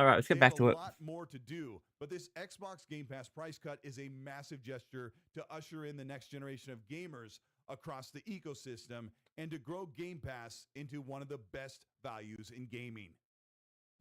right, let's get back to it. They have a lot more to do, but this Xbox Game Pass price cut is a massive gesture to usher in the next generation of gamers across the ecosystem and to grow Game Pass into one of the best values in gaming.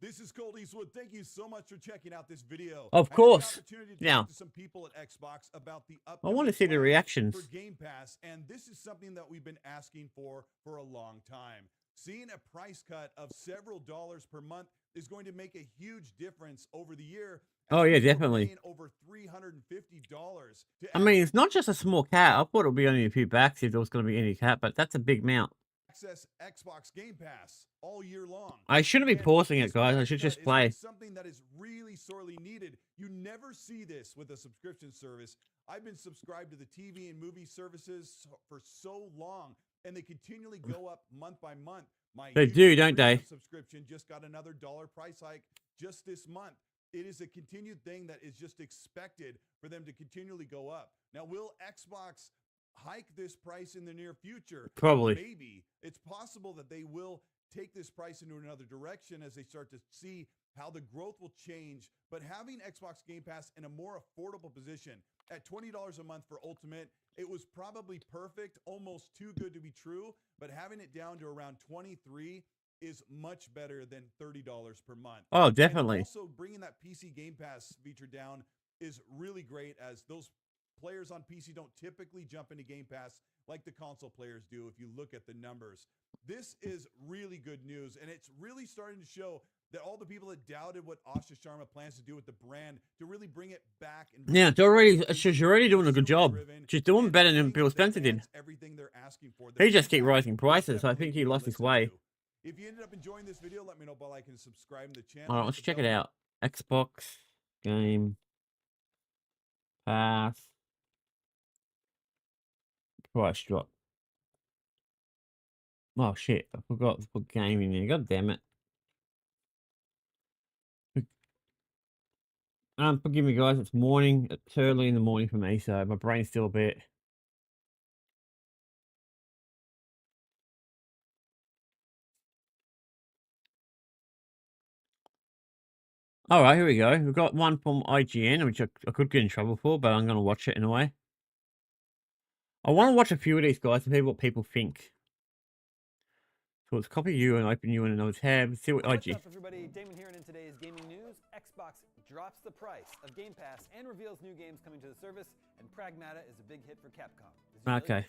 This is Colt Eastwood. Thank you so much for checking out this video. Of I had the course. opportunity to Now, talk to some people at Xbox about the I upcoming want to see the plans reactions. for Game Pass, and this is something that we've been asking for a long time. Seeing a price cut of several dollars per month is going to make a huge difference over the year. Oh, yeah, People are definitely. paying over $350 to I mean, it's not just a small cat. I thought it would be only a few bucks if there was going to be any cat, but that's a big amount. access Xbox Game Pass all year long. I shouldn't be And pausing this it, guys. I price should cut just is play. something that is really sorely needed. You never see this with a subscription service. I've been subscribed to the TV and movie services for so long, and they continually go up month by month. My They YouTube do, don't they? Premium subscription just got another dollar price hike just this month. It is a continued thing that is just expected for them to continually go up. Now, will Xbox hike this price in the near future? Probably. Maybe. It's possible that they will take this price into another direction as they start to see how the growth will change. But having Xbox Game Pass in a more affordable position at $20 a month for Ultimate, it was probably perfect, almost too good to be true. But having it down to around 23 is much better than $30 per month. Oh, definitely. And also, bringing that PC Game Pass feature down is really great, as those players on PC don't typically jump into Game Pass like the console players do if you look at the numbers. This is really good news, and it's really starting to show that all the people that doubted what Asha Sharma plans to do with the brand to really bring it back. And Yeah, she's already doing a good job. She's doing better than Bill Spencer did. Everything they're asking for. He just keep raising prices. I think he lost his way. If you ended up enjoying this video, let me know by liking and subscribing to the channel. All right, let's check it out. Xbox Game Pass price drop. Oh shit! I forgot to put game in there. God damn it! Forgive me, guys. It's morning. It's early in the morning for me, so my brain's still a bit. All right, here we go. We've got one from IGN, which I could get in trouble for, but I'm going to watch it anyway. I want to watch a few of these guys to see what people think. So let's copy you and open you in another tab. See what What's IG. up, everybody? Damon here, and in today's gaming news, Xbox drops the price of Game Pass and reveals new games coming to the service, and Pragmata is a big hit for Capcom. Okay.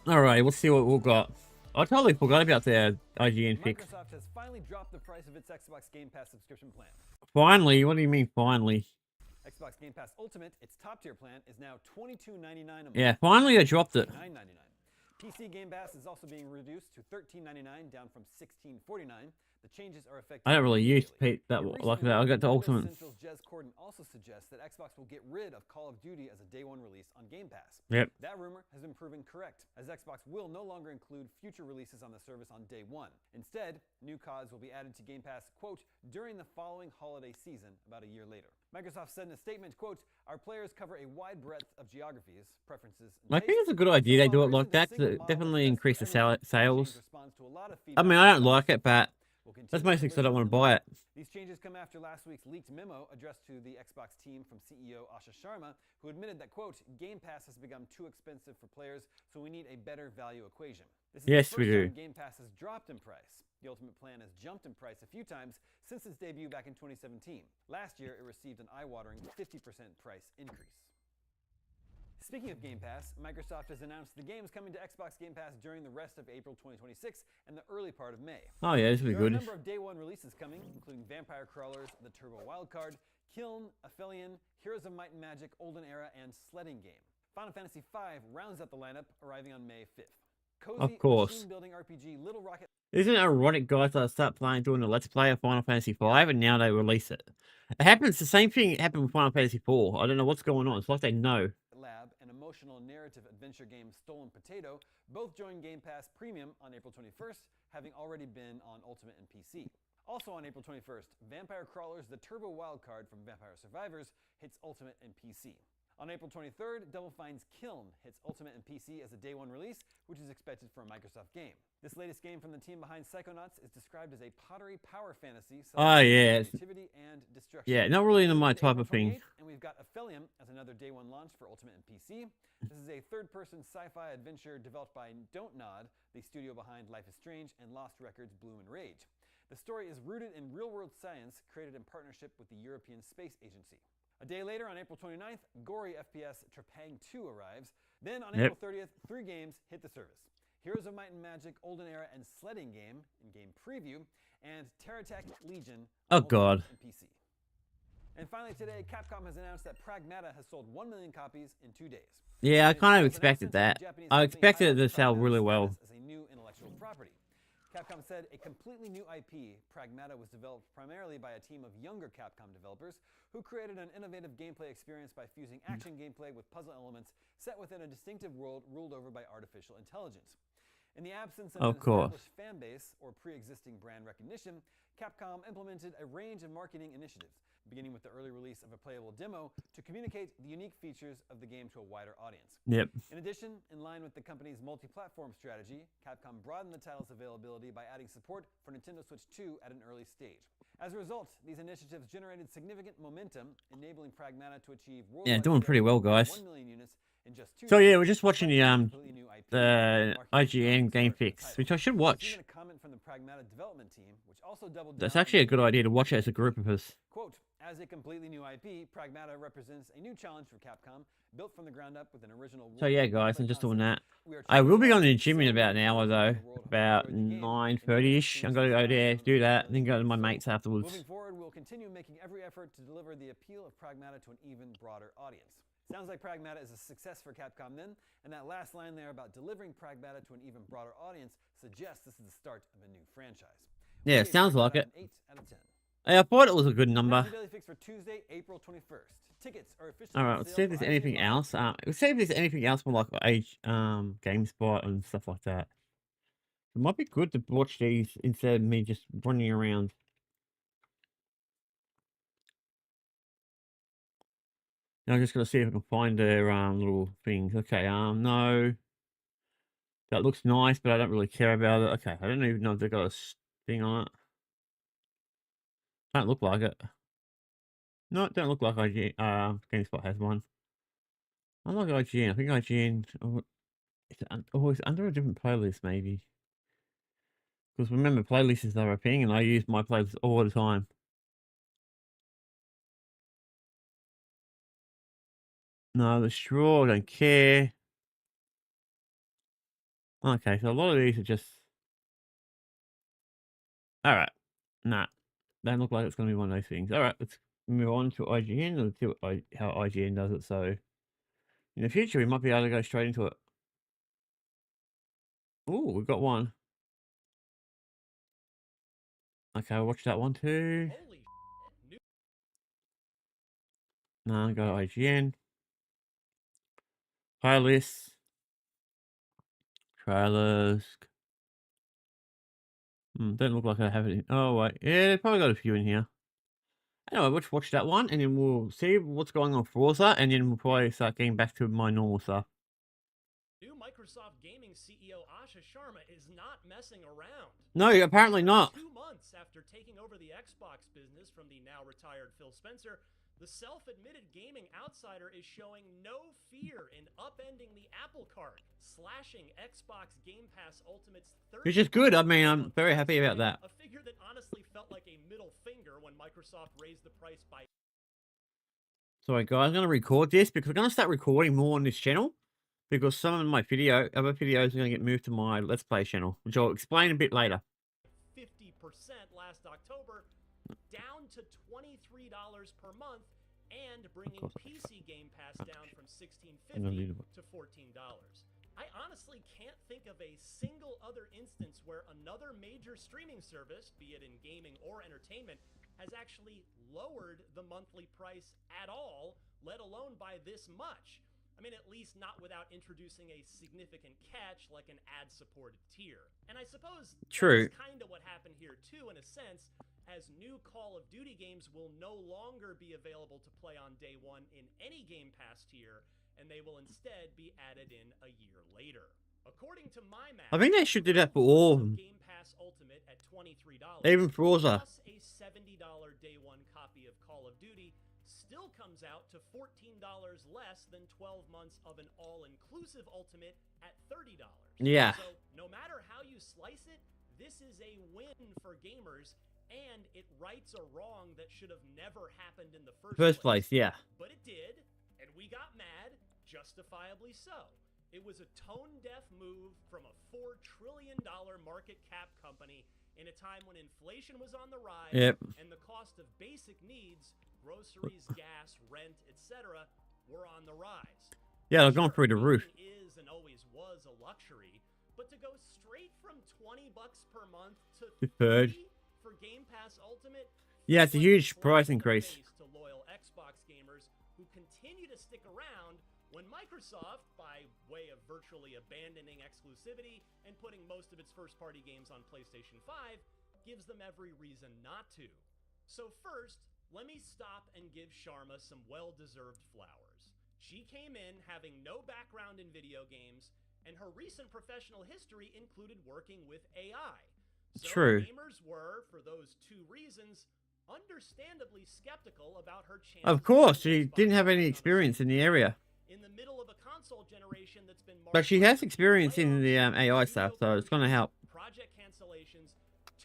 All right, let's see what we've got. I totally forgot about the IGN fix. Microsoft has finally dropped the price of its Xbox Game Pass subscription plan. Finally? What do you mean finally? Xbox Game Pass Ultimate, its top-tier plan, is now $22.99 a month. Yeah, finally they dropped it. $9.99. PC Game Pass is also being reduced to $13.99, down from $16.49. The changes are effective. I don't really use immediately. that In like recent that. I news, got the Windows Ultimate. Central's Jez Corden also suggests that Xbox will get rid of Call of Duty as a day one release on Game Pass. Yep. That rumor has been proven correct, as Xbox will no longer include future releases on the service on day one. Instead, new CODs will be added to Game Pass, quote, during the following holiday season, about a year later. Microsoft said in a statement, quote, our players cover a wide breadth of geographies, preferences, I think it's a good idea they do it like that to definitely increase the sales. I mean, I don't like it, but that's mostly because I don't want to buy it. These changes come after last week's leaked memo addressed to the Xbox team from CEO Asha Sharma, who admitted that, quote, Game Pass has become too expensive for players, so we need a better value equation. This is Yes, the we first do. time Game Pass has dropped in price. The Ultimate plan has jumped in price a few times since its debut back in 2017. Last year, it received an eye-watering 50% price increase. Speaking of Game Pass, Microsoft has announced the games coming to Xbox Game Pass during the rest of April 2026 and the early part of May. Oh yeah, this will be There are a good. number of day one releases coming, including Vampire Crawlers, The Turbo Wildcard, Kiln, Aphelion, Heroes of Might and Magic, Olden Era, and Sledding Game. Final Fantasy V rounds out the lineup, arriving on May 5th. Cozy Of course. machine-building RPG Little Rocket. Isn't it ironic, guys, that I start playing, doing the Let's Play of Final Fantasy V, and now they release it? It happens, the same thing happened with Final Fantasy IV. I don't know what's going on. It's like they know. Lab and emotional narrative adventure game Stolen Potato both joined Game Pass Premium on April 21st, having already been on Ultimate and PC. Also on April 21st, Vampire Crawlers The Turbo Wildcard from Vampire Survivors hits Ultimate and PC. On April 23rd, Double Fine's Kiln hits Ultimate and PC as a day one release, which is expected for a Microsoft game. This latest game from the team behind Psychonauts is described as a pottery power fantasy. Oh, yeah. Creativity and destruction. Yeah, not really into my type April of thing. 28th, And we've got Aphelium as another day one launch for Ultimate and PC. This is a third-person sci-fi adventure developed by Don't Nod, the studio behind Life is Strange and Lost Records Bloom and Rage. The story is rooted in real-world science created in partnership with the European Space Agency. A day later, on April 29th, gory FPS Trepang 2 arrives. Then on April 30th, 3 games hit the service. Heroes of Might and Magic Olden Era and Sledding Game in-game preview, and TerraTech Legion Oh, on Ultimate God. and PC. And finally today, Capcom has announced that Pragmata has sold 1 million copies in 2 days. Yeah, I In its kind of sales expected announcement, that. the Japanese I company expected it to highlighted sell Pragmata's really well. status as a new intellectual property. Capcom said a completely new IP, Pragmata, was developed primarily by a team of younger Capcom developers who created an innovative gameplay experience by fusing action gameplay with puzzle elements set within a distinctive world ruled over by artificial intelligence. In the absence of Of an course. established fan base or pre-existing brand recognition, Capcom implemented a range of marketing initiatives, beginning with the early release of a playable demo to communicate the unique features of the game to a wider audience. Yep. In addition, in line with the company's multi-platform strategy, Capcom broadened the title's availability by adding support for Nintendo Switch 2 at an early stage. As a result, these initiatives generated significant momentum, enabling Pragmata to achieve worldwide doing pretty sales well, of more than guys. 1 million units in just 2 So days, yeah, we're just watching despite the being a completely new IP, the marking a IGN strong Game start for the Fix, title. which I should There's watch. even a comment from the Pragmata development team, which also doubled That's down on actually a the good idea to watch it as a group of us. Quote, as a completely new IP, Pragmata represents a new challenge for Capcom, built from the ground up with an original So yeah, world guys, gameplay I'm just doing concept. that. We are I will be going to the challenging gym in ourselves about to an hour celebrate though, the world who about enjoyed the game, 9:30ish. I'm gonna go there, do that, and then go to my mates afterwards. Moving forward, we'll continue making every effort to deliver the appeal of Pragmata to an even broader audience. Sounds like Pragmata is a success for Capcom then, and that last line there about delivering Pragmata to an even broader audience suggests this is the start of a new franchise. We Yeah, gave sounds Pragmata like it. an 8 out of 10. Hey, I thought it was a good That's number. your Daily Fix for Tuesday, April 21st. Tickets are officially All on right, let's sale see if for there's IGN anything Live. else. Let's see if there's anything else more like GameSpot and stuff like that. It might be good to watch these instead of me just running around. Now I'm just gonna see if I can find their little things. Okay, no. That looks nice, but I don't really care about it. Okay, I don't even know if they got a thing on it. Don't look like it. No, it don't look like GameSpot has one. I like IGN. I think IGN. It's under a different playlist, maybe. Because remember, playlists is their thing, and I use my playlist all the time. No, the straw, I don't care. Okay, so a lot of these are just... Alright. Nah. Don't look like it's going to be one of those things. Alright, let's move on to IGN. Let's see what how IGN does it. So, in the future, we might be able to go straight into it. Ooh, we've got one. Okay, I'll watch that one too. No, go to IGN. Playlist. Trailers. Don't look like I have it in. Oh, wait. Yeah, they probably got a few in here. Anyway, let's watch that one, and then we'll see what's going on with Forza, and then we'll probably start getting back to my normal stuff. New Microsoft Gaming CEO Asha Sharma is not messing around. No, apparently not. 2 months after taking over the Xbox business from the now retired Phil Spencer, the self-admitted gaming outsider is showing no fear in upending the Apple cart, slashing Xbox Game Pass Ultimate's 30%. Which is good. I mean, I'm very happy about that. A figure that honestly felt like a middle finger when Microsoft raised the price by... Sorry, guys, I'm going to record this because we're going to start recording more on this channel because some of my other videos are going to get moved to my Let's Play channel, which I'll explain a bit later. 50% last October, down to $23 per month, and bringing PC Game Pass down from $16.50 to $14. I honestly can't think of a single other instance where another major streaming service, be it in gaming or entertainment, has actually lowered the monthly price at all, let alone by this much. I mean, at least not without introducing a significant catch like an ad-supported tier. And I suppose True. that's kind of what happened here too, in a sense, as new Call of Duty games will no longer be available to play on day one in any Game Pass tier, and they will instead be added in a year later. According to my math, I think they should do that for all of them. Game Pass Ultimate at $23, Even Forza. plus a $70 day one copy of Call of Duty, still comes out to $14 less than 12 months of an all-inclusive Ultimate at $30. Yeah. So no matter how you slice it, this is a win for gamers, and it rights a wrong that should have never happened in the First place, yeah. But it did, and we got mad, justifiably so. It was a tone-deaf move from a $4 trillion market cap company in a time when inflation was on the rise, Yep. and the cost of basic needs, groceries, gas, rent, etc., were on the rise. Yeah, they've gone through the roof. Gaming is and always was a luxury, but to go straight from $20 per month to Third. $30 for Game Pass Ultimate, Yeah, it's a feels like huge slap price in the increase. face to loyal Xbox gamers who continue to stick around when Microsoft, by way of virtually abandoning exclusivity and putting most of its first-party games on PlayStation 5, gives them every reason not to. So first, let me stop and give Sharma some well-deserved flowers. She came in having no background in video games, and her recent professional history included working with AI. So True. gamers were, for those two reasons, understandably skeptical about her chances. Of course, getting she Xbox didn't have One any on the experience in the area. in the middle of a console generation that's been But she has experience in the AI stuff, so it's going to help. project cancellations,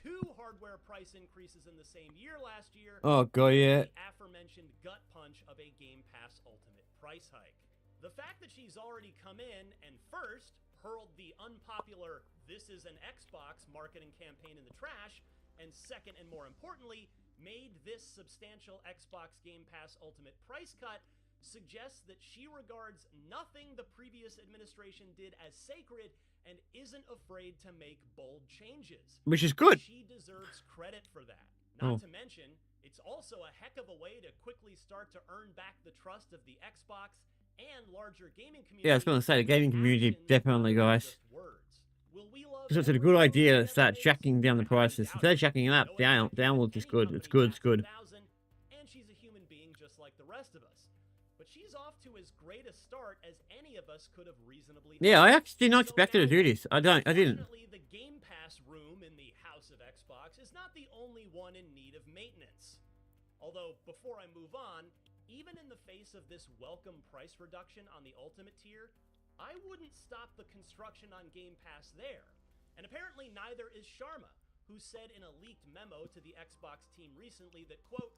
2 hardware price increases in the same year last year, Oh, God, yeah. the aforementioned gut punch of a Game Pass Ultimate price hike. The fact that she's already come in and first hurled the unpopular "this is an Xbox" marketing campaign in the trash, and second and more importantly, made this substantial Xbox Game Pass Ultimate price cut suggests that she regards nothing the previous administration did as sacred and isn't afraid to make bold changes. Which is good. She deserves credit for that. Not Oh. to mention, it's also a heck of a way to quickly start to earn back the trust of the Xbox and larger gaming community. Yeah, I was going to say, the gaming community, Actions definitely, rather than guys. just words. Will we love Because it's a every good vote idea that to start makes? jacking down the I highly prices. doubt Instead of it. jacking it up, No executive downwards at is any good. It's good, it's company good. bats 1,000, and she's a human being just like the rest of us. But she's off to as great a start as any of us could have reasonably Yeah, I hoped. actually did not So expect her to now, do this. I didn't. unfortunately, the Game Pass room in the House of Xbox is not the only one in need of maintenance. Although, before I move on, even in the face of this welcome price reduction on the Ultimate tier, I wouldn't stop the construction on Game Pass there. And apparently neither is Sharma, who said in a leaked memo to the Xbox team recently that, quote,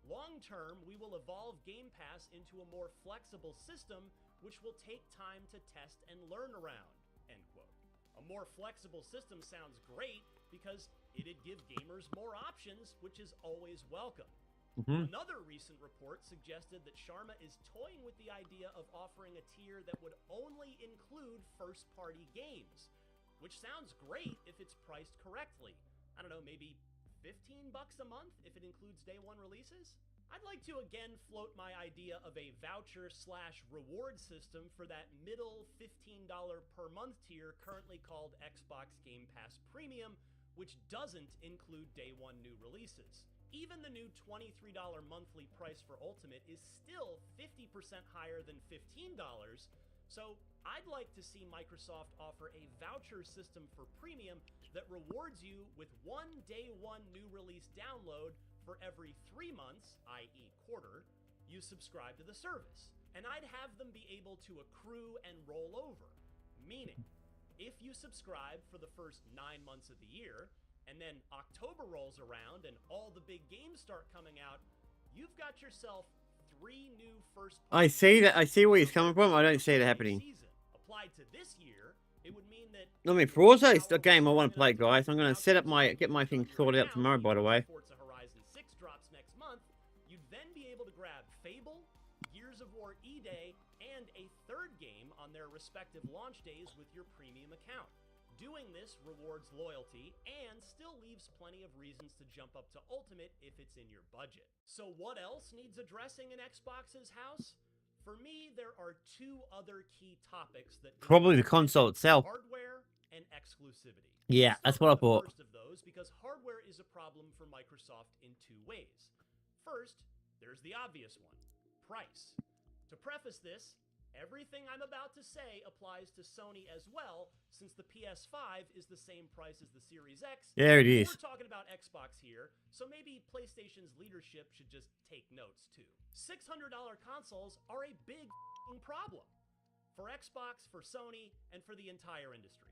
"Long term, we will evolve Game Pass into a more flexible system, which will take time to test and learn around," end quote. A more flexible system sounds great because it'd give gamers more options, which is always welcome. Mhm. Another recent report suggested that Sharma is toying with the idea of offering a tier that would only include first-party games, which sounds great if it's priced correctly. I don't know, maybe $15 a month if it includes day one releases? I'd like to again float my idea of a voucher/reward system for that middle $15 per month tier currently called Xbox Game Pass Premium, which doesn't include day one new releases. Even the new $23 monthly price for Ultimate is still 50% higher than $15, so I'd like to see Microsoft offer a voucher system for Premium that rewards you with one day one new release download for every 3 months, i.e. quarter, you subscribe to the service. And I'd have them be able to accrue and roll over. Meaning, if you subscribe for the first 9 months of the year, and then October rolls around and all the big games start coming out, you've got yourself 3 new first I see that. I see where he's coming from. I don't see it happening. season. Applied to this year, it would mean that I mean, Forza is a game I want to play, guys. I'm going to set up get my thing sorted out tomorrow, by the way. Forza Horizon 6 drops next month, you'd then be able to grab Fable, Gears of War E-Day, and a third game on their respective launch days with your premium account. Doing this rewards loyalty and still leaves plenty of reasons to jump up to Ultimate if it's in your budget. So what else needs addressing in Xbox's house? For me, there are two other key topics that Probably the console itself. hardware and exclusivity. Yeah, Let's that's start what I with the thought. first of those because hardware is a problem for Microsoft in two ways. First, there's the obvious one, price. To preface this, everything I'm about to say applies to Sony as well, since the PS5 is the same price as the Series X. There it is. We're talking about Xbox here, so maybe PlayStation's leadership should just take notes too. $600 consoles are a big problem for Xbox, for Sony, and for the entire industry.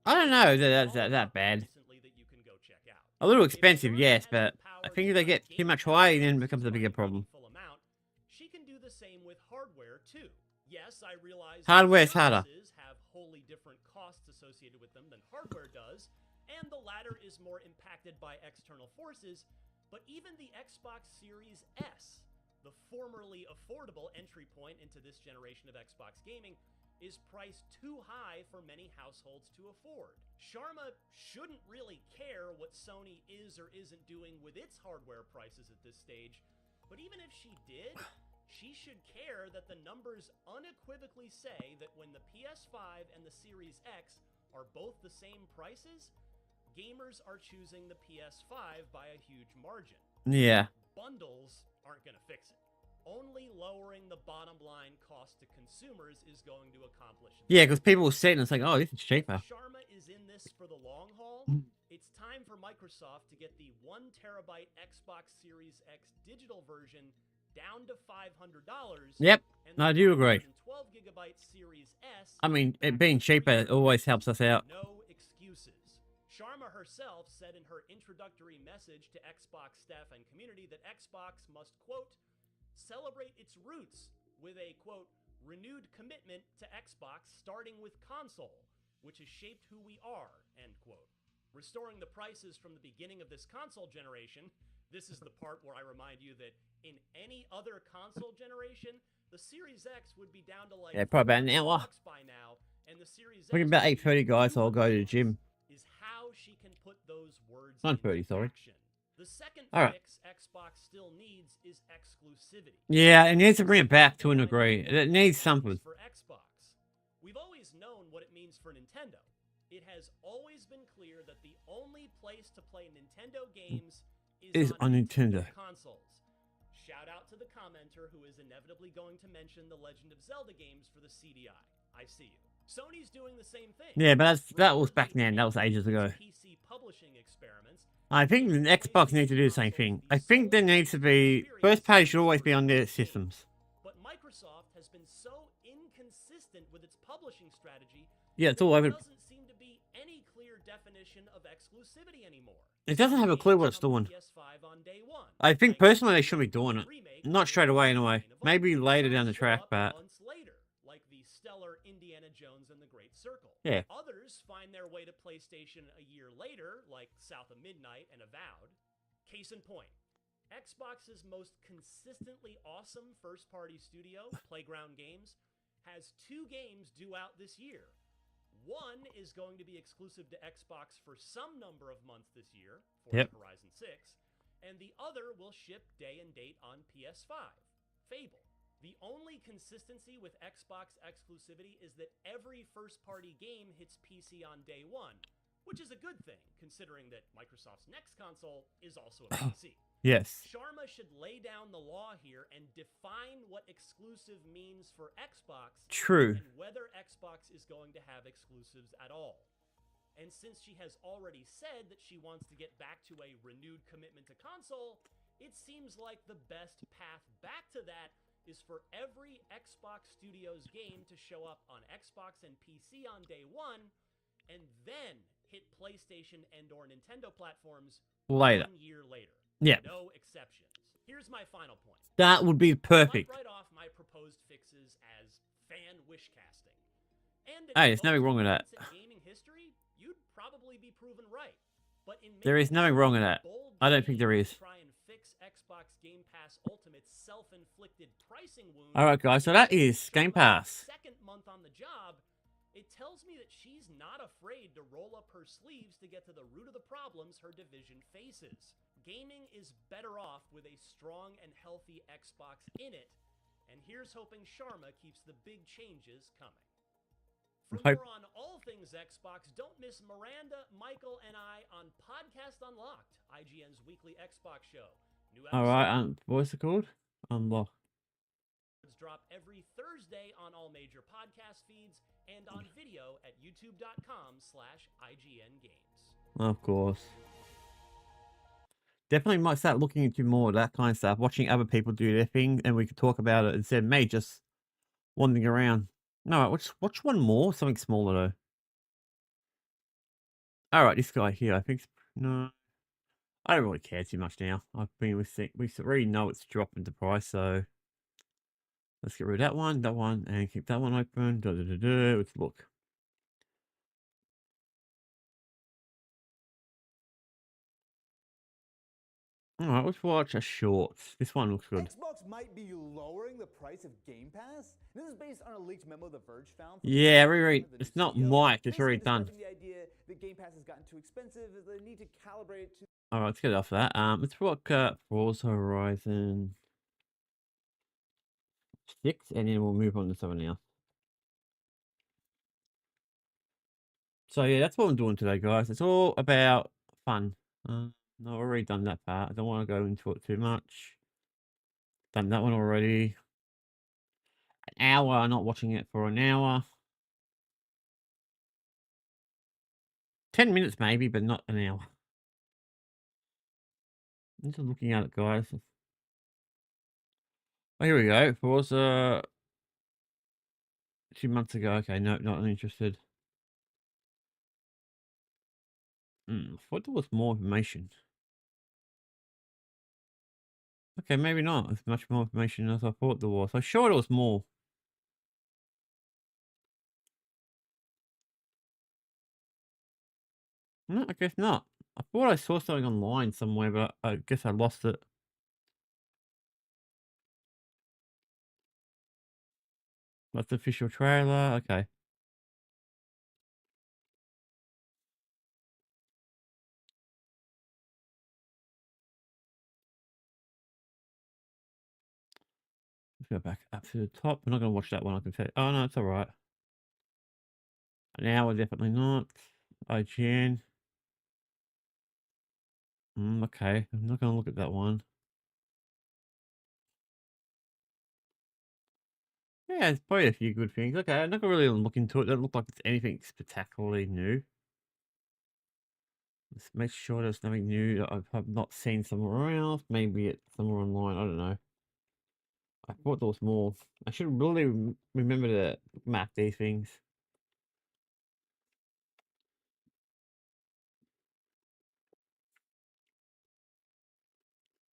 I don't know that that's that bad. Recently that you can go check out. A little If expensive, Sony yes, has but the power I to think if they cut get too gaming much away, then it devices becomes a by bigger problem. meaningful amount, she can do the same with hardware too. Yes, I realize Hardware is harder. services have wholly different costs associated with them than hardware does, and the latter is more impacted by external forces, but even the Xbox Series S, the formerly affordable entry point into this generation of Xbox gaming, is priced too high for many households to afford. Sharma shouldn't really care what Sony is or isn't doing with its hardware prices at this stage, but even if she did, she should care that the numbers unequivocally say that when the PS5 and the Series X are both the same prices, gamers are choosing the PS5 by a huge margin. Yeah. Bundles aren't going to fix it. Only lowering the bottom line cost to consumers is going to accomplish this. Yeah, because people will sit and it's like, oh, this is cheaper. Sharma is in this for the long haul. It's time for Microsoft to get the 1 terabyte Xbox Series X digital version down to $500. Yep, and I the do agree. 12 gigabyte Series S. I mean, it being cheaper always helps us out. No excuses. Sharma herself said in her introductory message to Xbox staff and community that Xbox must, quote, celebrate its roots with a, quote, renewed commitment to Xbox starting with console, which has shaped who we are, end quote. Restoring the prices from the beginning of this console generation, this is the part where I remind you that in any other console generation, the Series X would be down to like Probably about an hour. $400 by now, and the Series Looking X about would be 8:30, guys, so I'll go to the gym. is how she can put those words 9:30, into sorry. action. The second All right. fix Xbox still needs is exclusivity. Yeah, it needs to bring it back to a degree. It needs something. For Xbox. We've always known what it means for Nintendo. It has always been clear that the only place to play Nintendo games Is on Nintendo. consoles. Shout out to the commenter who is inevitably going to mention the Legend of Zelda games for the CDI. I see you. Sony's doing the same thing. Yeah, but that was back then. That was ages ago. PC publishing experiments. I think the Xbox needs to do the same thing. I think there needs to be first party should always be on their systems. But Microsoft has been so inconsistent with its publishing strategy. Yeah, it's that all there over. doesn't seem to be any clear definition of exclusivity anymore. It doesn't have a clue what it's doing. PS5 on day one. I think Like personally they should be doing it. remake Not straight away anyway. Line of Maybe Honor. later down the Some track, show up but months later, like the stellar Indiana Jones and the Great Circle. Yeah. Others find their way to PlayStation a year later, like South of Midnight and Avowed. Case in point, Xbox's most consistently awesome first-party studio, Playground Games, has 2 games due out this year. One is going to be exclusive to Xbox for some number of months this year, Forza Horizon 6, and the other will ship day and date on PS5, Fable. The only consistency with Xbox exclusivity is that every first-party game hits PC on day one, which is a good thing, considering that Microsoft's next console is also a PC. yes. Sharma should lay down the law here and define what exclusive means for Xbox True. and whether Xbox is going to have exclusives at all. And since she has already said that she wants to get back to a renewed commitment to console, it seems like the best path back to that is for every Xbox Studios game to show up on Xbox and PC on day one, and then hit PlayStation and or Nintendo platforms Later. 1 year later. Yeah. No exceptions. Here's my final point. That would be perfect. I'll write off my proposed fixes as fan wish casting. And Hey, there's nothing wrong with that. in gaming history, you'd probably be proven right. But in There is making nothing wrong with a that. bold I don't think there claim is. to Try and fix Xbox Game Pass Ultimate's self-inflicted pricing wound. Alright guys, so that is Game Pass. Second month on the job, it tells me that she's not afraid to roll up her sleeves to get to the root of the problems her division faces. Gaming is better off with a strong and healthy Xbox in it, And here's hoping Sharma keeps the big changes coming. For Hope- more on all things Xbox, don't miss Miranda, Michael, and I on Podcast Unlocked, IGN's weekly Xbox show. New All right. What's it called? Unlock. episodes drop every Thursday on all major podcast feeds and on video at youtube.com/IGNgames. Of course. Definitely might start looking into more of that kind of stuff, watching other people do their thing, and we could talk about it instead of me just wandering around. No, let's watch one more, something smaller though. All right, this guy here, I think. No, I don't really care too much now. I mean, we already know it's dropping the price, so let's get rid of that one, and keep that one open. Let's look. All right, let's watch a short. This one looks good. Xbox might be lowering the price of Game Pass. This is based on a leaked memo The Verge found. Yeah, it's not Mike. It's already done. The idea that Game Pass has gotten too expensive, they need to calibrate it to. All right, let's get off that. Let's look at Forza Horizon 6, and then we'll move on to something else. So yeah, that's what I'm doing today, guys. It's all about fun. No, I've already done that part. I don't want to go into it too much. Done that one already. An hour, not watching it for an hour. 10 minutes maybe, but not an hour. I'm just looking at it, guys. Oh, here we go. Forza 2 months ago. Okay, no, not interested. I thought there was more information. Okay, maybe not as much more information as I thought there was. I'm sure there was more. No, I guess not. I thought I saw something online somewhere, but I guess I lost it. That's the official trailer. Okay. Let's go back up to the top. We're not going to watch that one, I can say. Oh, no, it's all right. An hour, definitely not. IGN. Okay. I'm not going to look at that one. Yeah, there's probably a few good things. Okay, I'm not going to really look into it. Doesn't look like it's anything spectacularly new. Let's make sure there's nothing new that I've not seen somewhere else. Maybe it's somewhere online. I don't know. I thought there was more. I should really remember to map these things.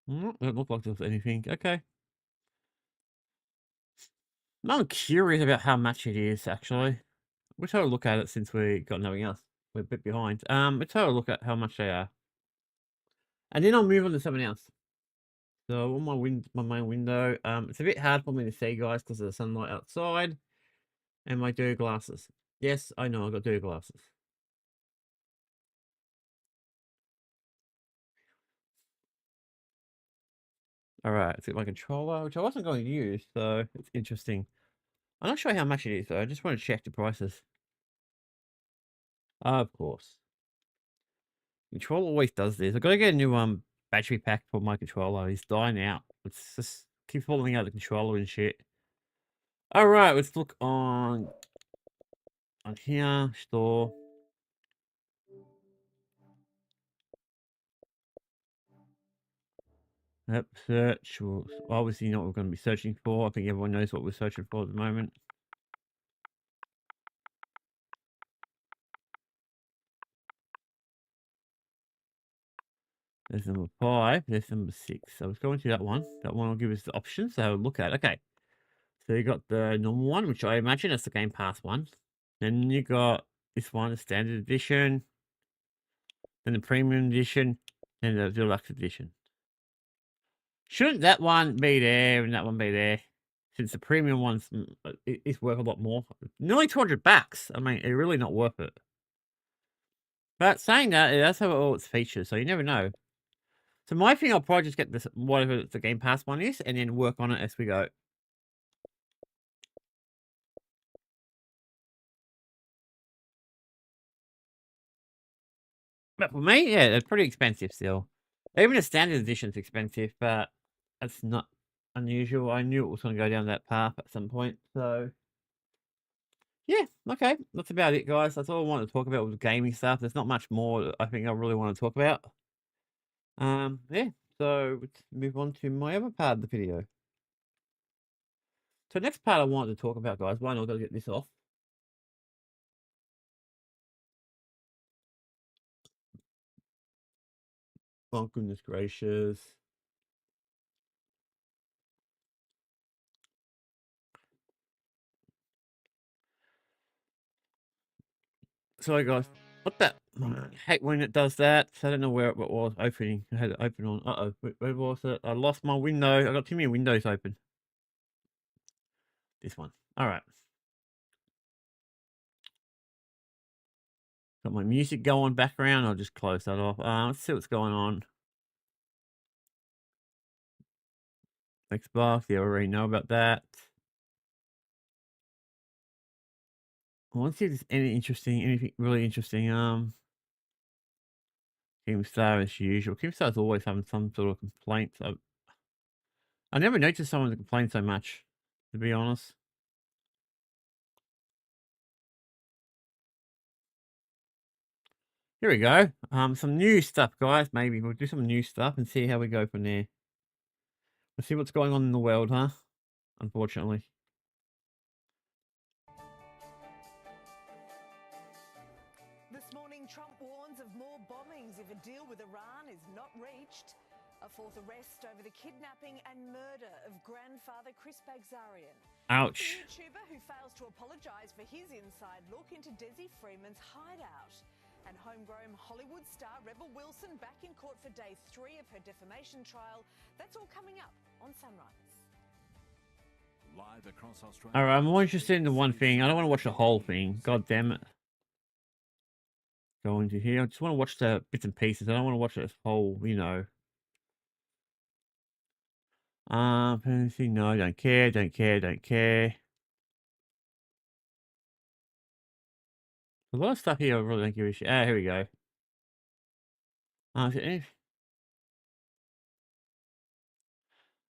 Don't look like there was anything. Okay. I'm curious about how much it is, actually. We'll have a look at it since we got nothing else. We're a bit behind. Let's have a look at how much they are. And then I'll move on to something else. So on my main window, it's a bit hard for me to see, guys, because of the sunlight outside. And my dirty glasses. Yes, I know, I've got dirty glasses. Alright, let's get my controller, which I wasn't going to use, so it's interesting. I'm not sure how much it is, though. I just want to check the prices. Of course. Controller always does this. I've got to get a new battery pack for my controller. He's dying out. It's just keep falling out the controller and shit. Alright, let's look on here, store. Yep, search. Well, obviously not what we're going to be searching for. I think everyone knows what we're searching for at the moment. There's number 5. There's number 6. So let's go into that one. That one will give us the options to have a look at. Okay. So you got the normal one, which I imagine is the Game Pass one. Then you got this one, the standard edition. Then the premium edition. And the deluxe edition. Shouldn't that one be there and that one be there? Since the premium one's is worth a lot more. Nearly $200. I mean, it's really not worth it. But saying that, it does have all its features, so you never know. So my thing, I'll probably just get this, whatever the Game Pass one is, and then work on it as we go. But for me, yeah, they're pretty expensive still. Even the standard edition's expensive, but that's not unusual. I knew it was going to go down that path at some point. So, yeah, okay. That's about it, guys. That's all I wanted to talk about with gaming stuff. There's not much more that I think I really want to talk about. Yeah. So let's move on to my other part of the video. So next part I wanted to talk about, guys. One, I've got to get this off. Oh, goodness gracious. Sorry, guys. What the? I hate when it does that. I don't know where it was opening. I had it open on. Uh-oh. Where was it? I lost my window. I got too many windows open. This one. All right. Got my music going background. I'll just close that off. Let's see what's going on. Xbox. Yeah, I already know about that. I want to see if there's anything really interesting. Keemstar as usual. Keemstar's always having some sort of complaints. I never noticed someone to complain so much, to be honest. Here we go. Some new stuff, guys. Maybe we'll do some new stuff and see how we go from there. Let's see what's going on in the world, huh? Unfortunately. This morning, Trump warns of more bombings if a deal with Iran is not reached. A fourth arrest over the kidnapping and murder of grandfather Chris Bagzarian. Ouch. The YouTuber who fails to apologise for his inside look into Desi Freeman's hideout. And homegrown Hollywood star Rebel Wilson back in court for day 3 of her defamation trial. That's all coming up on Sunrise. Live across Australia. Alright, I'm more interested in the one thing. I don't want to watch the whole thing. God damn it. Go into here. I just want to watch the bits and pieces. I don't want to watch this whole, you know. Anything? No, don't care, don't care, don't care. A lot of stuff here I really don't give a shit. Here we go.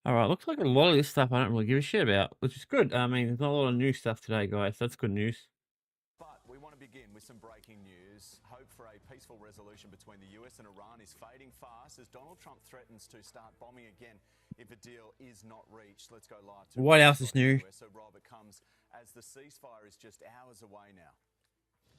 Alright, looks like a lot of this stuff I don't really give a shit about, which is good. I mean, there's not a lot of new stuff today, guys. That's good news. But we want to begin with some breaking news. Hope for a peaceful resolution between the US and Iran is fading fast as Donald Trump threatens to start bombing again if a deal is not reached. Let's go live to What else is new? So Rob, it comes as the ceasefire is just hours away now.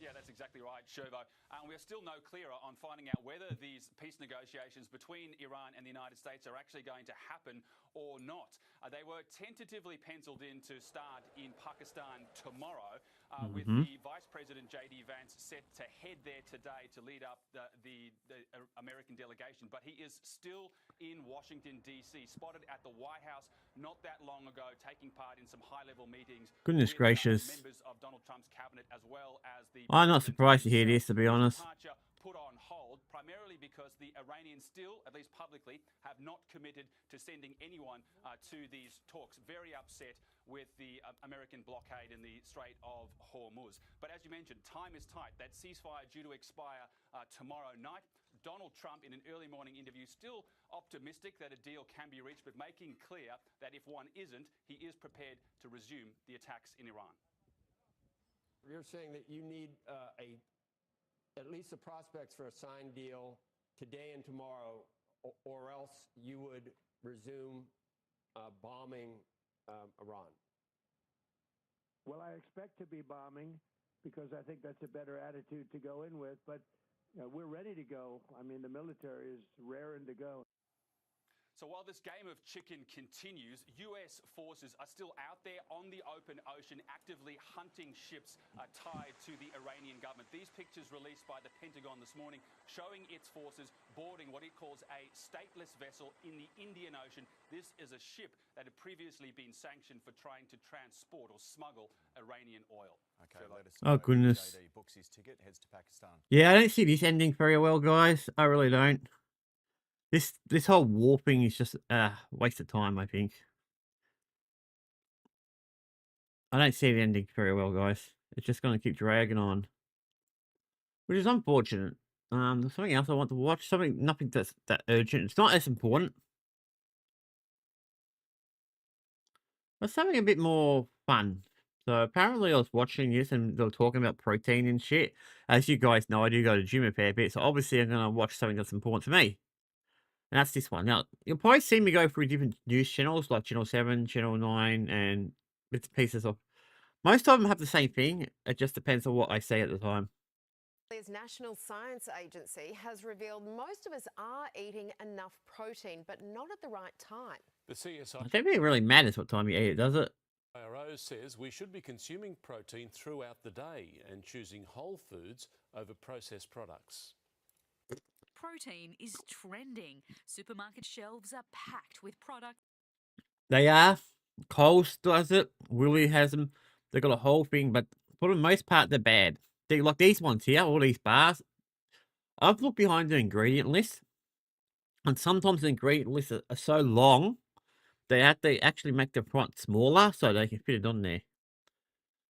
Yeah, that's exactly right, Shervo. We're still no clearer on finding out whether these peace negotiations between Iran and the United States are actually going to happen or not. They were tentatively penciled in to start in Pakistan tomorrow, with the Vice President J.D. Vance set to head there today to lead up the American delegation. But he is still in Washington, D.C., spotted at the White House not that long ago, taking part in some high-level meetings. Goodness gracious. Members of Donald Trump's cabinet, as well as the I'm not surprised to hear this, to be honest. Departure put on hold, primarily because the Iranians still, at least publicly, have not committed to sending anyone to these talks. Very upset with the American blockade in the Strait of Hormuz. But as you mentioned, time is tight. That ceasefire due to expire tomorrow night. Donald Trump, in an early morning interview, still optimistic that a deal can be reached, but making clear that if one isn't, he is prepared to resume the attacks in Iran. You're saying that you need at least the prospects for a signed deal today and tomorrow, or else you would resume bombing Iran. Well, I expect to be bombing because I think that's a better attitude to go in with, but we're ready to go. I mean, the military is raring to go. So while this game of chicken continues, US forces are still out there on the open ocean, actively hunting ships tied to the Iranian government. These pictures released by the Pentagon this morning showing its forces boarding what it calls a stateless vessel in the Indian Ocean. This is a ship that had previously been sanctioned for trying to transport or smuggle Iranian oil. Okay, let us Oh, know. goodness. JD books his ticket, heads to Pakistan. Yeah, I don't see this ending very well, guys. I really don't. This whole warping is just waste of time, I think. I don't see it ending very well, guys. It's just going to keep dragging on, which is unfortunate. There's something else I want to watch. Nothing that's that urgent. It's not as important. But something a bit more fun. So apparently I was watching this and they were talking about protein and shit. As you guys know, I do go to the gym a fair bit, so obviously I'm gonna watch something that's important to me. And that's this one. Now, you'll probably see me go through different news channels like Channel 7, Channel 9, and bits and pieces of. Most of them have the same thing. It just depends on what I say at the time. Australia's National Science Agency has revealed most of us are eating enough protein, but not at the right time. The I don't think it really matters what time you eat it, does it? CSIRO says we should be consuming protein throughout the day and choosing whole foods over processed products. Protein is trending. Supermarket shelves are packed with products. They are. Coles does it. Willie has them. They've got a whole thing, but for the most part, they're bad. Like these ones here, all these bars. I've looked behind the ingredient list, and sometimes the ingredient lists are so long, they have to actually make the font smaller so they can fit it on there.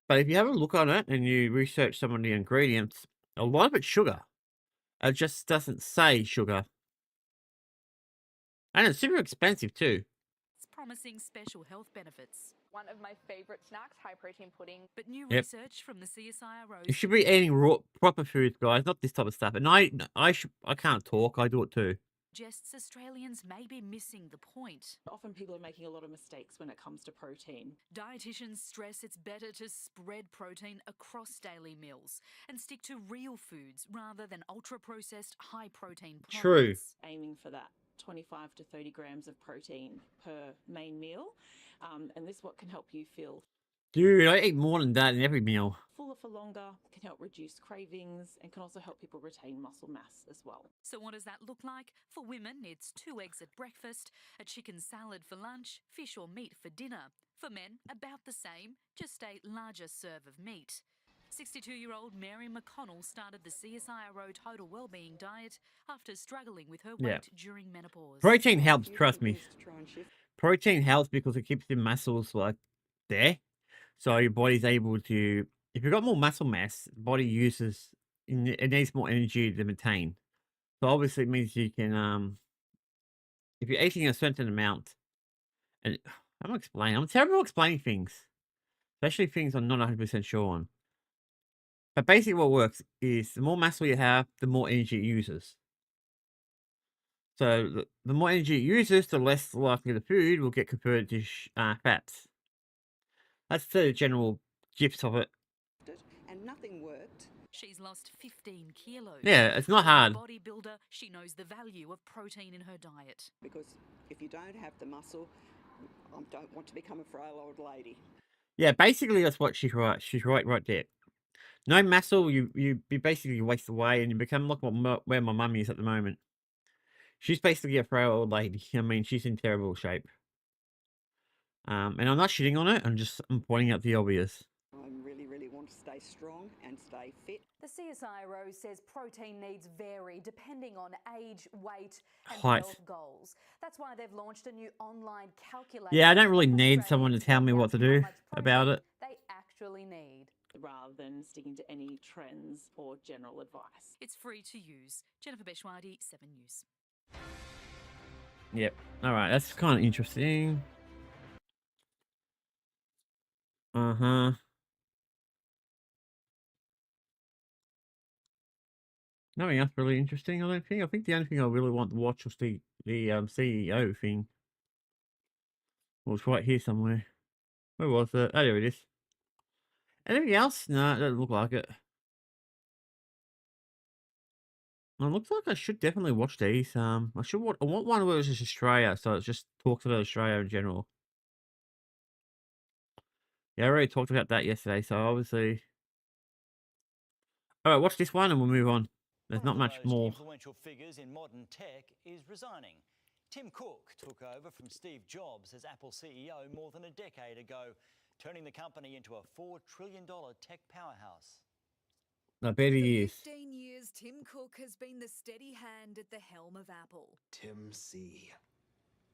But if you have a look on it and you research some of the ingredients, a lot of it's sugar. It just doesn't say sugar. And it's super expensive too. It's promising special health benefits. One of my favorite snacks, high protein pudding. But new Yep. research from the CSIRO. You should be eating raw, proper foods, guys, not this type of stuff. And I can't talk. I do it too. Suggests Australians may be missing the point. Often people are making a lot of mistakes when it comes to protein. Dietitians stress it's better to spread protein across daily meals and stick to real foods rather than ultra-processed high-protein products. True. Aiming for that 25 to 30 grams of protein per main meal. And this what can help you feel Dude, I eat more than that in every meal. fuller for longer, can help reduce cravings, and can also help people retain muscle mass as well. So what does that look like? For women, it's 2 eggs at breakfast, a chicken salad for lunch, fish or meat for dinner. For men, about the same, just a larger serve of meat. 62-year-old Mary McConnell started the CSIRO Total Wellbeing Diet after struggling with her weight Yeah. during menopause. Protein helps, trust me. Protein helps because it keeps your muscles like there. So your body's able to, if you've got more muscle mass, the body uses, it needs more energy to maintain. So obviously it means you can, if you're eating a certain amount, and I'm terrible at explaining things, especially things I'm not 100% sure on. But basically what works is the more muscle you have, the more energy it uses. So the more energy it uses, the less likely the food will get converted to fats. That's the general gist of it. And nothing worked. She's lost 15 kilos. Yeah, it's not hard. As a bodybuilder, she knows the value of protein in her diet. Because if you don't have the muscle, I don't want to become a frail old lady. Yeah, basically that's what she's right. She's right there. No muscle, you basically waste away and you become like where my mum is at the moment. She's basically a frail old lady. I mean, she's in terrible shape. And I'm not shitting on it. I'm pointing out the obvious. I really want to stay strong and stay fit. The CSIRO says protein needs vary depending on age, weight, and Height. health goals. That's why they've launched a new online calculator. Yeah, I don't really to help need someone to Australians tell me work what out to how do much about protein it. They actually need. Rather than sticking to any trends or general advice. It's free to use. Jennifer Beshwadi, 7 News. Yep. Alright, that's kind of interesting. Uh-huh. Nothing else really interesting, I don't think. I think the only thing I really want to watch was the CEO thing. Well, it's right here somewhere. Where was it? Oh, there it is. Anything else? No, it doesn't look like it. Well, it looks like I should definitely watch these. I want one where it's just Australia, so it just talks about Australia in general. Yeah, I already talked about that yesterday, so obviously. Alright, watch this one and we'll move on. There's not much more. Influential figures in modern tech is resigning. Tim Cook took over from Steve Jobs as Apple CEO more than a decade ago, turning the company into a $4 trillion tech powerhouse. I bet he is. 15 years, Tim Cook has been the steady hand at the helm of Apple. Tim C,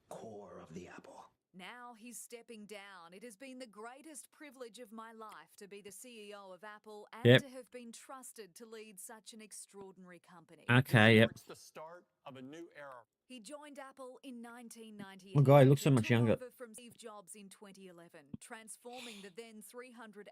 core of the Apple. Now he's stepping down. It has been the greatest privilege of my life to be the CEO of Apple and Yep. to have been trusted to lead such an extraordinary company. Okay, yep. It's the start of a new era. He joined Apple in 1998. Oh, God, he looks so and much took younger. over from Steve Jobs in 2011, transforming the then $350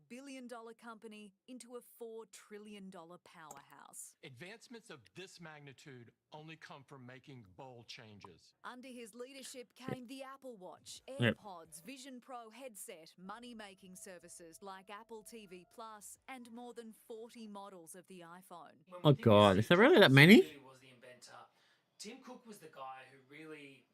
billion company into a $4 trillion powerhouse. Advancements of this magnitude only come from making bold changes. Under his leadership came the Apple Watch, Yep. AirPods, Vision Pro headset, money-making services like Apple TV Plus, and more than 40 models of the iPhone. Oh, God. Is there really that many? Was the inventor. Tim Cook was the guy who really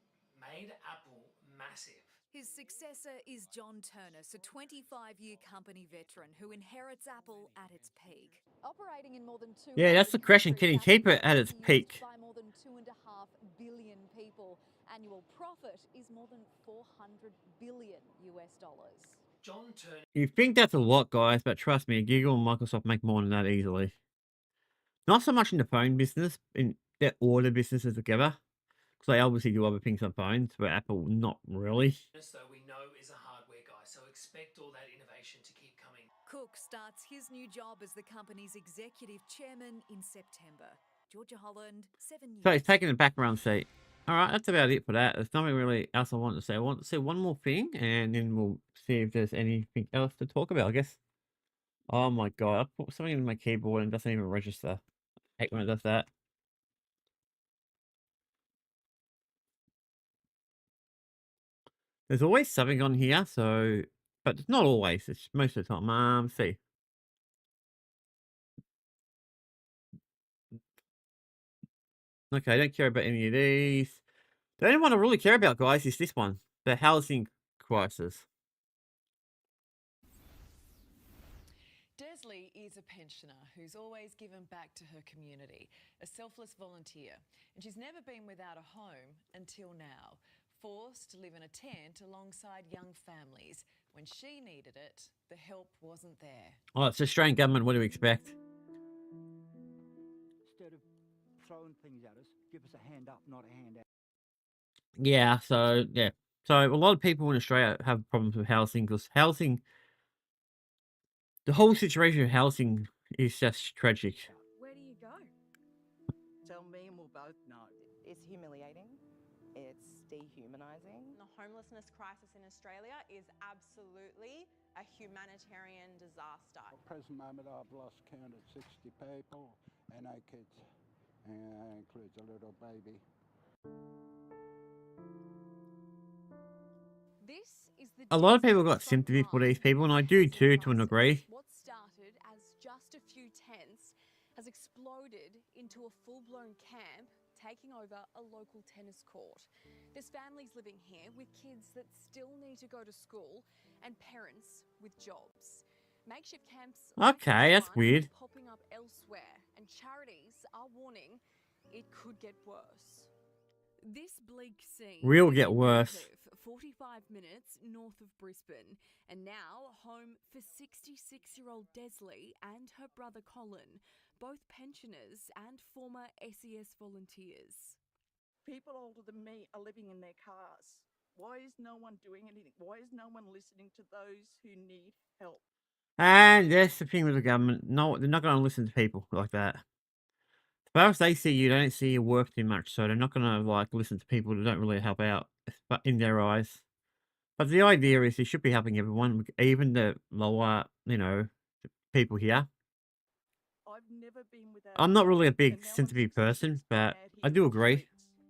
made Apple massive. His successor is John Turnus, a 25-year company veteran who inherits Apple at its peak. Operating in more than 200 Yeah, that's the question. Can you keep it at its countries, peak? used by more than 2.5 billion people. Annual profit is more than $400 billion US. John Turner. You think that's a lot, guys, but trust me, Google and Microsoft make more than that easily. Not so much in the phone business, in their order businesses together. Because they obviously do other things on phones, but Apple, not really. So we know is a hardware guy, so expect all that innovation to keep coming. Cook starts his new job as the company's executive chairman in September. Georgia Holland, 7 News. So he's taking the background seat. Alright, that's about it for that. There's nothing really else I want to say. I want to say one more thing, and then we'll see if there's anything else to talk about, I guess. Oh my God, I put something in my keyboard and it doesn't even register. I hate when it does that. There's always something on here, so, but it's not always. It's most of the time. See. Okay, I don't care about any of these. The only one I really care about, guys, is this one. The housing crisis. Desley is a pensioner who's always given back to her community, a selfless volunteer, and she's never been without a home until now, forced to live in a tent alongside young families. When she needed it, the help wasn't there. Oh, it's the Australian government. What do we expect? Instead of throwing things at us, give us a hand up, not a hand out. Yeah, so, yeah. So, a lot of people in Australia have problems with housing because housing, the whole situation of housing is just tragic. Where do you go? Tell me and we'll both know. It's humiliating. It's dehumanising. The homelessness crisis in Australia is absolutely a humanitarian disaster. At the present moment, I've lost count at 60 people and 8 kids, and that includes a little baby. This is the A lot of people got sympathy for these people, and I do too, to a degree. What started as just a few tents has exploded into a full-blown camp, taking over a local tennis court. There's families living here with kids that still need to go to school and parents with jobs. Makeshift camps Okay, that's weird. are popping up elsewhere, and charities are warning it could get worse. This bleak scene Will is get in worse. Redcliffe, 45 minutes north of Brisbane, and now home for 66-year-old Desley and her brother Colin, both pensioners and former SES volunteers. People older than me are living in their cars. Why is no one doing anything? Why is no one listening to those who need help? And that's the thing with the government. No, they're not going to listen to people like that. As far as they see you, they don't see your work too much, so they're not going to like listen to people that don't really help out, but in their eyes. But the idea is you should be helping everyone, even the lower, people here. I've never been without. I'm not really a big sympathy person, but I do agree.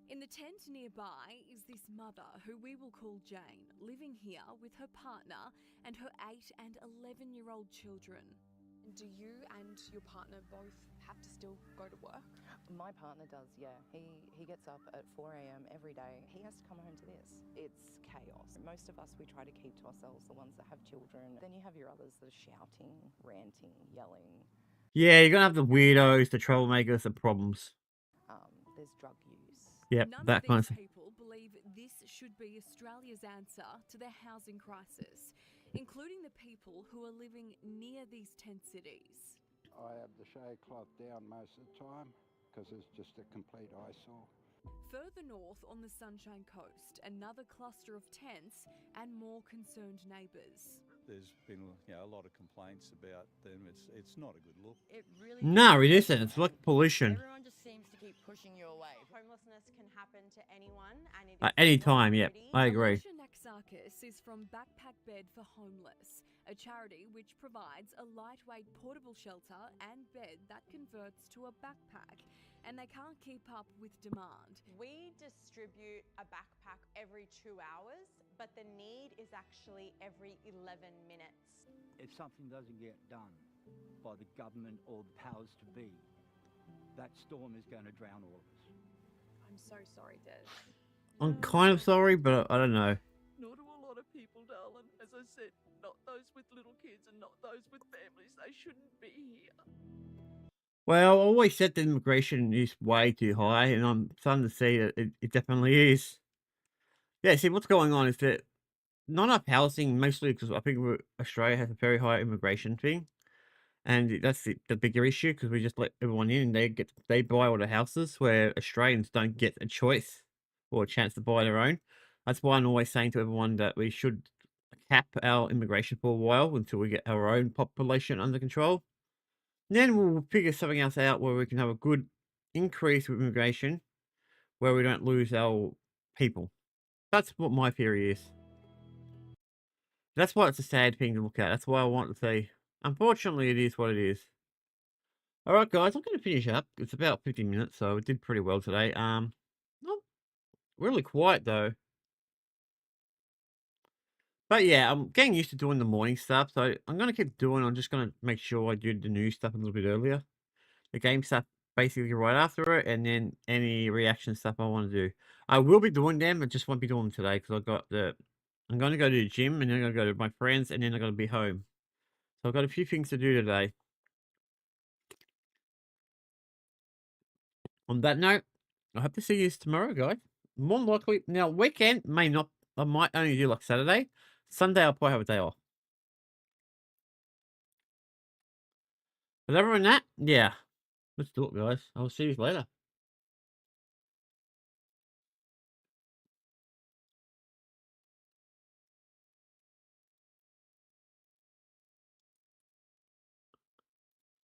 In the tent nearby is this mother, who we will call Jane, living here with her partner and her 8 and 11-year-old children. Do you and your partner both have to still go to work? My partner does, yeah. He gets up at 4 a.m. every day. He has to come home to this. It's chaos. Most of us, we try to keep to ourselves, the ones that have children. Then you have your others that are shouting, ranting, yelling. Yeah, you're going to have the weirdos, the troublemakers, the problems. There's drug use. Yep, None that of kind of these thing. people believe this should be Australia's answer to their housing crisis, including the people who are living near these tent cities. I have the shade cloth down most of the time because it's just a complete eyesore. Further north on the Sunshine Coast, another cluster of tents and more concerned neighbours. There's been a lot of complaints about them. It's not a good look. It really No, it isn't. It's like pollution. Everyone just seems to keep pushing you away. Homelessness can happen to anyone, and it At any time, yep. I agree. Alicia Naxakis is from Backpack Bed for Homeless, a charity which provides a lightweight portable shelter and bed that converts to a backpack, and they can't keep up with demand. We distribute a backpack every 2 hours, but the need is actually every 11 minutes. If something doesn't get done by the government or the powers to be, that storm is going to drown all of us. I'm so sorry, Des. I'm kind of sorry, but I don't know. Not to a lot of people, darling. As I said, not those with little kids and not those with families. They shouldn't be here. Well, I always said that immigration is way too high, and I'm starting to see that it definitely is. Yeah, see, what's going on is that not enough housing, mostly because I think Australia has a very high immigration thing, and that's the bigger issue because we just let everyone in and they buy all the houses where Australians don't get a choice or a chance to buy their own. That's why I'm always saying to everyone that we should cap our immigration for a while until we get our own population under control. Then we'll figure something else out where we can have a good increase with immigration where we don't lose our people. That's what my theory is. That's why it's a sad thing to look at. That's why I want to say, unfortunately, it is what it is. Alright, guys, I'm going to finish up. It's about 50 minutes, so it did pretty well today. Not really quiet, though. But yeah, I'm getting used to doing the morning stuff, so I'm going to keep doing. I'm just going to make sure I do the news stuff a little bit earlier. The game stuff basically right after it, and then any reaction stuff I want to do. I will be doing them, I just won't be doing them today because I'm going to go to the gym, and then I'm going to go to my friends, and then I'm going to be home. So I've got a few things to do today. On that note, I hope to see you tomorrow, guys. More than likely, now weekend may not. I might only do like Saturday. Sunday, I'll probably have a day off. But other than that, yeah. Let's do it, guys. I'll see you later.